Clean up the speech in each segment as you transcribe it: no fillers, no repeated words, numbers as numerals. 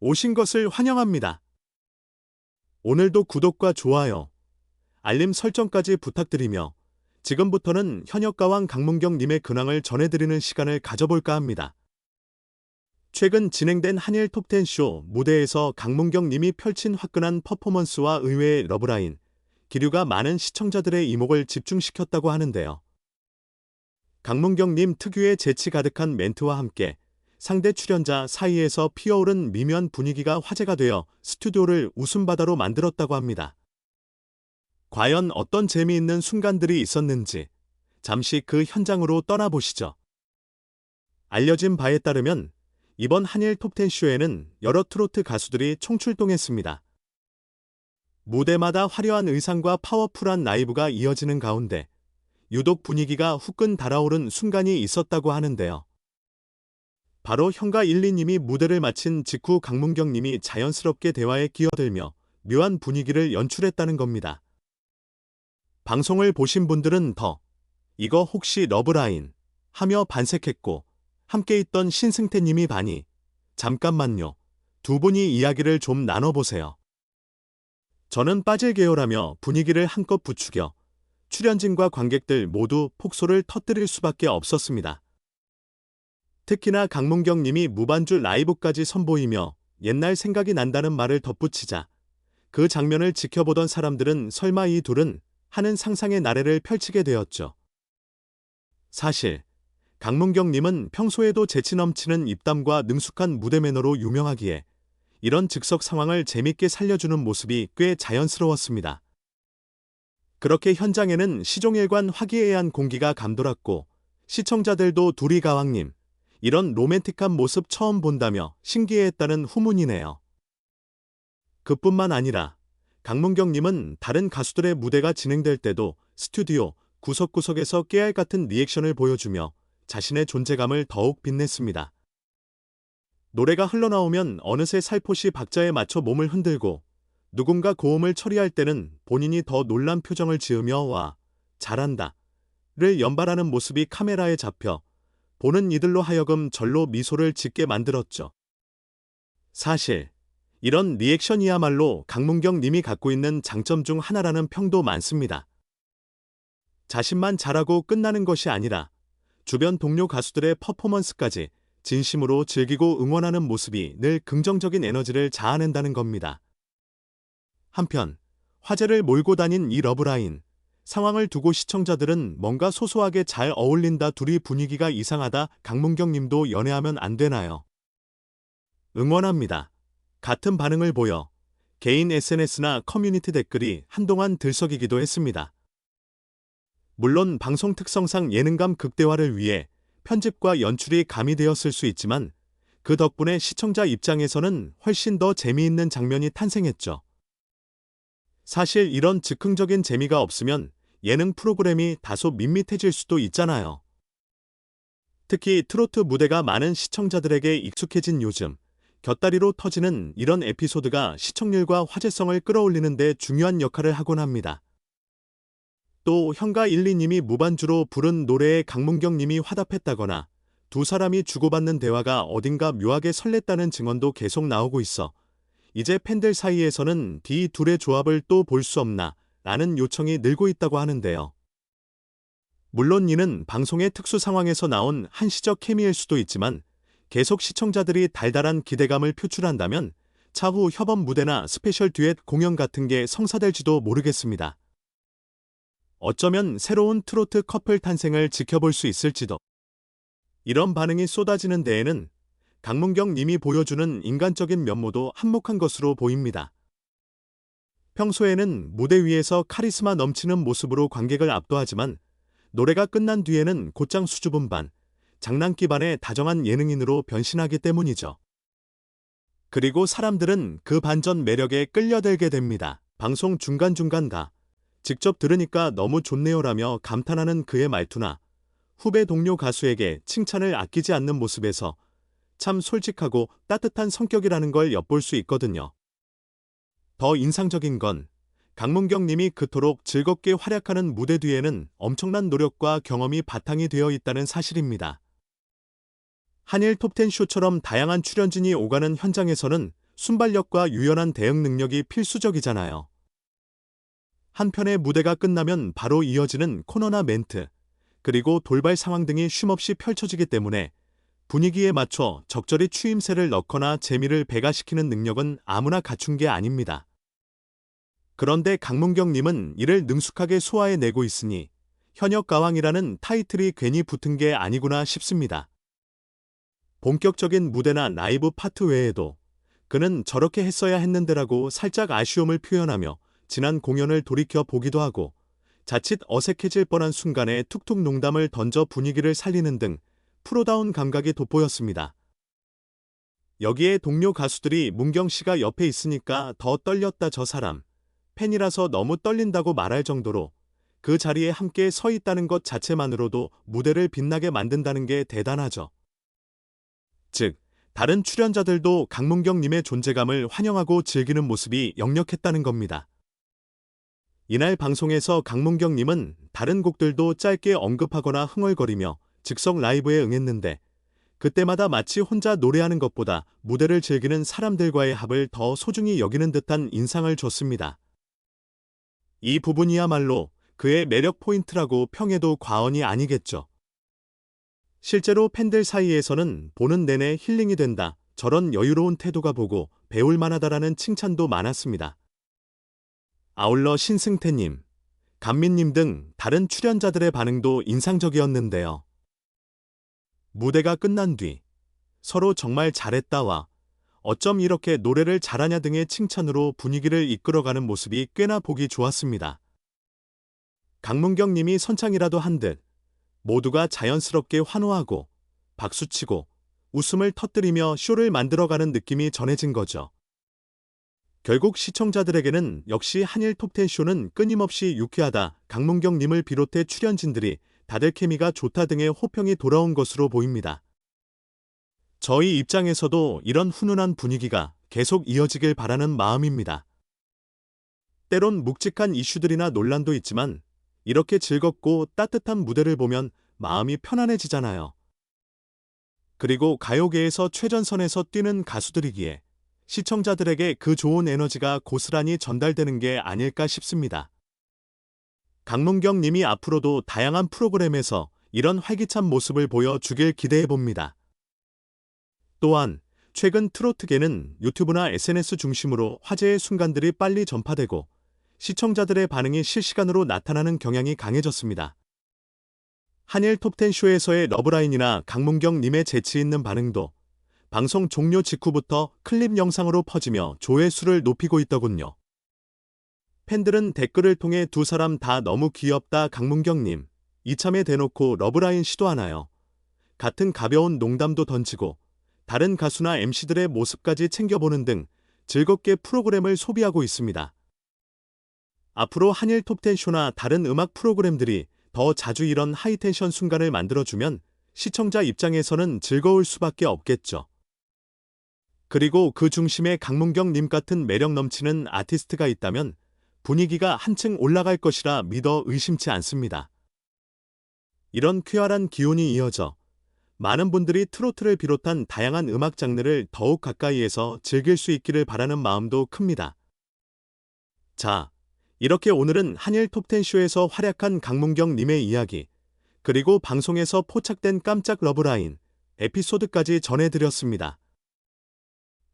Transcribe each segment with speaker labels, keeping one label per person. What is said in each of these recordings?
Speaker 1: 오신 것을 환영합니다. 오늘도 구독과 좋아요, 알림 설정까지 부탁드리며 지금부터는 현역가왕 강문경님의 근황을 전해드리는 시간을 가져볼까 합니다. 최근 진행된 한일 톱10쇼 무대에서 강문경님이 펼친 화끈한 퍼포먼스와 의외의 러브라인, 기류가 많은 시청자들의 이목을 집중시켰다고 하는데요. 강문경님 특유의 재치 가득한 멘트와 함께 상대 출연자 사이에서 피어오른 미묘한 분위기가 화제가 되어 스튜디오를 웃음바다로 만들었다고 합니다. 과연 어떤 재미있는 순간들이 있었는지 잠시 그 현장으로 떠나보시죠. 알려진 바에 따르면 이번 한일 톱10쇼에는 여러 트로트 가수들이 총출동했습니다. 무대마다 화려한 의상과 파워풀한 라이브가 이어지는 가운데 유독 분위기가 후끈 달아오른 순간이 있었다고 하는데요. 바로 현가 1, 2님이 무대를 마친 직후 강문경님이 자연스럽게 대화에 끼어들며 묘한 분위기를 연출했다는 겁니다. 방송을 보신 분들은 이거 혹시 러브라인? 하며 반색했고 함께 있던 신승태님이 반이 잠깐만요. 두 분이 이야기를 좀 나눠보세요. 저는 빠질게요라며 분위기를 한껏 부추겨 출연진과 관객들 모두 폭소를 터뜨릴 수밖에 없었습니다. 특히나 강문경님이 무반주 라이브까지 선보이며 옛날 생각이 난다는 말을 덧붙이자 그 장면을 지켜보던 사람들은 설마 이 둘은 하는 상상의 나래를 펼치게 되었죠. 사실 강문경님은 평소에도 재치 넘치는 입담과 능숙한 무대 매너로 유명하기에 이런 즉석 상황을 재밌게 살려주는 모습이 꽤 자연스러웠습니다. 그렇게 현장에는 시종일관 화기애애한 공기가 감돌았고 시청자들도 둘이 가왕님, 이런 로맨틱한 모습 처음 본다며 신기해했다는 후문이네요. 그뿐만 아니라 강문경님은 다른 가수들의 무대가 진행될 때도 스튜디오 구석구석에서 깨알 같은 리액션을 보여주며 자신의 존재감을 더욱 빛냈습니다. 노래가 흘러나오면 어느새 살포시 박자에 맞춰 몸을 흔들고 누군가 고음을 처리할 때는 본인이 더 놀란 표정을 지으며 와, 잘한다 를 연발하는 모습이 카메라에 잡혀 보는 이들로 하여금 절로 미소를 짓게 만들었죠. 사실 이런 리액션이야말로 강문경님이 갖고 있는 장점 중 하나라는 평도 많습니다. 자신만 잘하고 끝나는 것이 아니라 주변 동료 가수들의 퍼포먼스까지 진심으로 즐기고 응원하는 모습이 늘 긍정적인 에너지를 자아낸다는 겁니다. 한편 화제를 몰고 다닌 이 러브라인, 상황을 두고 시청자들은 뭔가 소소하게 잘 어울린다, 둘이 분위기가 이상하다, 강문경님도 연애하면 안 되나요? 응원합니다. 같은 반응을 보여 개인 SNS나 커뮤니티 댓글이 한동안 들썩이기도 했습니다. 물론 방송 특성상 예능감 극대화를 위해 편집과 연출이 가미되었을 수 있지만 그 덕분에 시청자 입장에서는 훨씬 더 재미있는 장면이 탄생했죠. 사실 이런 즉흥적인 재미가 없으면 예능 프로그램이 다소 밋밋해질 수도 있잖아요. 특히 트로트 무대가 많은 시청자들에게 익숙해진 요즘, 곁다리로 터지는 이런 에피소드가 시청률과 화제성을 끌어올리는 데 중요한 역할을 하곤 합니다. 또 현가 1, 2님이 무반주로 부른 노래에 강문경님이 화답했다거나 두 사람이 주고받는 대화가 어딘가 묘하게 설렜다는 증언도 계속 나오고 있어 이제 팬들 사이에서는 이 둘의 조합을 또 볼 수 없나 라는 요청이 늘고 있다고 하는데요. 물론 이는 방송의 특수 상황에서 나온 한시적 케미일 수도 있지만 계속 시청자들이 달달한 기대감을 표출한다면 차후 협업 무대나 스페셜 듀엣 공연 같은 게 성사될지도 모르겠습니다. 어쩌면 새로운 트로트 커플 탄생을 지켜볼 수 있을지도. 이런 반응이 쏟아지는 데에는 강문경 님이 보여주는 인간적인 면모도 한몫한 것으로 보입니다. 평소에는 무대 위에서 카리스마 넘치는 모습으로 관객을 압도하지만 노래가 끝난 뒤에는 곧장 수줍음 반, 장난기 반의 다정한 예능인으로 변신하기 때문이죠. 그리고 사람들은 그 반전 매력에 끌려들게 됩니다. 방송 중간중간 직접 들으니까 너무 좋네요라며 감탄하는 그의 말투나 후배 동료 가수에게 칭찬을 아끼지 않는 모습에서 참 솔직하고 따뜻한 성격이라는 걸 엿볼 수 있거든요. 더 인상적인 건 강문경 님이 그토록 즐겁게 활약하는 무대 뒤에는 엄청난 노력과 경험이 바탕이 되어 있다는 사실입니다. 한일 톱10 쇼처럼 다양한 출연진이 오가는 현장에서는 순발력과 유연한 대응 능력이 필수적이잖아요. 한편의 무대가 끝나면 바로 이어지는 코너나 멘트, 그리고 돌발 상황 등이 쉼없이 펼쳐지기 때문에 분위기에 맞춰 적절히 추임새를 넣거나 재미를 배가시키는 능력은 아무나 갖춘 게 아닙니다. 그런데 강문경님은 이를 능숙하게 소화해내고 있으니 현역가왕이라는 타이틀이 괜히 붙은 게 아니구나 싶습니다. 본격적인 무대나 라이브 파트 외에도 그는 저렇게 했어야 했는데라고 살짝 아쉬움을 표현하며 지난 공연을 돌이켜 보기도 하고 자칫 어색해질 뻔한 순간에 툭툭 농담을 던져 분위기를 살리는 등 프로다운 감각이 돋보였습니다. 여기에 동료 가수들이 문경 씨가 옆에 있으니까 더 떨렸다 저 사람, 팬이라서 너무 떨린다고 말할 정도로 그 자리에 함께 서 있다는 것 자체만으로도 무대를 빛나게 만든다는 게 대단하죠. 즉, 다른 출연자들도 강문경님의 존재감을 환영하고 즐기는 모습이 역력했다는 겁니다. 이날 방송에서 강문경님은 다른 곡들도 짧게 언급하거나 흥얼거리며 즉석 라이브에 응했는데 그때마다 마치 혼자 노래하는 것보다 무대를 즐기는 사람들과의 합을 더 소중히 여기는 듯한 인상을 줬습니다. 이 부분이야말로 그의 매력 포인트라고 평해도 과언이 아니겠죠. 실제로 팬들 사이에서는 보는 내내 힐링이 된다, 저런 여유로운 태도가 보고 배울 만하다라는 칭찬도 많았습니다. 아울러 신승태님, 감민님 등 다른 출연자들의 반응도 인상적이었는데요. 무대가 끝난 뒤 서로 정말 잘했다와 어쩜 이렇게 노래를 잘하냐 등의 칭찬으로 분위기를 이끌어가는 모습이 꽤나 보기 좋았습니다. 강문경님이 선창이라도 한 듯 모두가 자연스럽게 환호하고 박수치고 웃음을 터뜨리며 쇼를 만들어가는 느낌이 전해진 거죠. 결국 시청자들에게는 역시 한일 톱10 쇼는 끊임없이 유쾌하다, 강문경님을 비롯해 출연진들이 다들 케미가 좋다 등의 호평이 돌아온 것으로 보입니다. 저희 입장에서도 이런 훈훈한 분위기가 계속 이어지길 바라는 마음입니다. 때론 묵직한 이슈들이나 논란도 있지만 이렇게 즐겁고 따뜻한 무대를 보면 마음이 편안해지잖아요. 그리고 가요계에서 최전선에서 뛰는 가수들이기에 시청자들에게 그 좋은 에너지가 고스란히 전달되는 게 아닐까 싶습니다. 강문경 님이 앞으로도 다양한 프로그램에서 이런 활기찬 모습을 보여주길 기대해봅니다. 또한 최근 트로트계는 유튜브나 SNS 중심으로 화제의 순간들이 빨리 전파되고 시청자들의 반응이 실시간으로 나타나는 경향이 강해졌습니다. 한일 톱10 쇼에서의 러브라인이나 강문경 님의 재치 있는 반응도 방송 종료 직후부터 클립 영상으로 퍼지며 조회수를 높이고 있더군요. 팬들은 댓글을 통해 두 사람 다 너무 귀엽다 강문경님, 이참에 대놓고 러브라인 시도하나요? 같은 가벼운 농담도 던지고 다른 가수나 MC들의 모습까지 챙겨보는 등 즐겁게 프로그램을 소비하고 있습니다. 앞으로 한일 톱10 쇼나 다른 음악 프로그램들이 더 자주 이런 하이텐션 순간을 만들어주면 시청자 입장에서는 즐거울 수밖에 없겠죠. 그리고 그 중심에 강문경님 같은 매력 넘치는 아티스트가 있다면 분위기가 한층 올라갈 것이라 믿어 의심치 않습니다. 이런 쾌활한 기운이 이어져 많은 분들이 트로트를 비롯한 다양한 음악 장르를 더욱 가까이에서 즐길 수 있기를 바라는 마음도 큽니다. 자, 이렇게 오늘은 한일 톱10 쇼에서 활약한 강문경 님의 이야기, 그리고 방송에서 포착된 깜짝 러브라인, 에피소드까지 전해드렸습니다.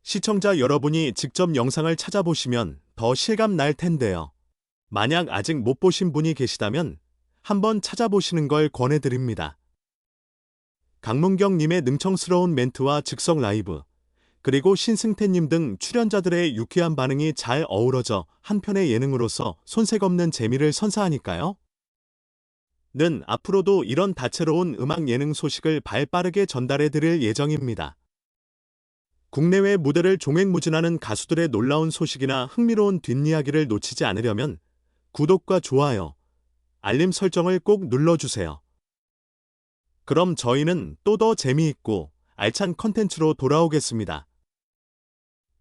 Speaker 1: 시청자 여러분이 직접 영상을 찾아보시면 더 실감 날 텐데요. 만약 아직 못 보신 분이 계시다면 한번 찾아보시는 걸 권해드립니다. 강문경님의 능청스러운 멘트와 즉석 라이브, 그리고 신승태님 등 출연자들의 유쾌한 반응이 잘 어우러져 한편의 예능으로서 손색 없는 재미를 선사하니까요. 는 앞으로도 이런 다채로운 음악 예능 소식을 발빠르게 전달해드릴 예정입니다. 국내외 무대를 종횡무진하는 가수들의 놀라운 소식이나 흥미로운 뒷이야기를 놓치지 않으려면 구독과 좋아요, 알림 설정을 꼭 눌러주세요. 그럼 저희는 또 더 재미있고 알찬 컨텐츠로 돌아오겠습니다.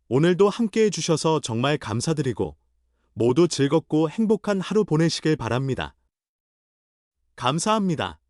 Speaker 1: 오늘도 함께해 주셔서 정말 감사드리고 모두 즐겁고 행복한 하루 보내시길 바랍니다. 감사합니다.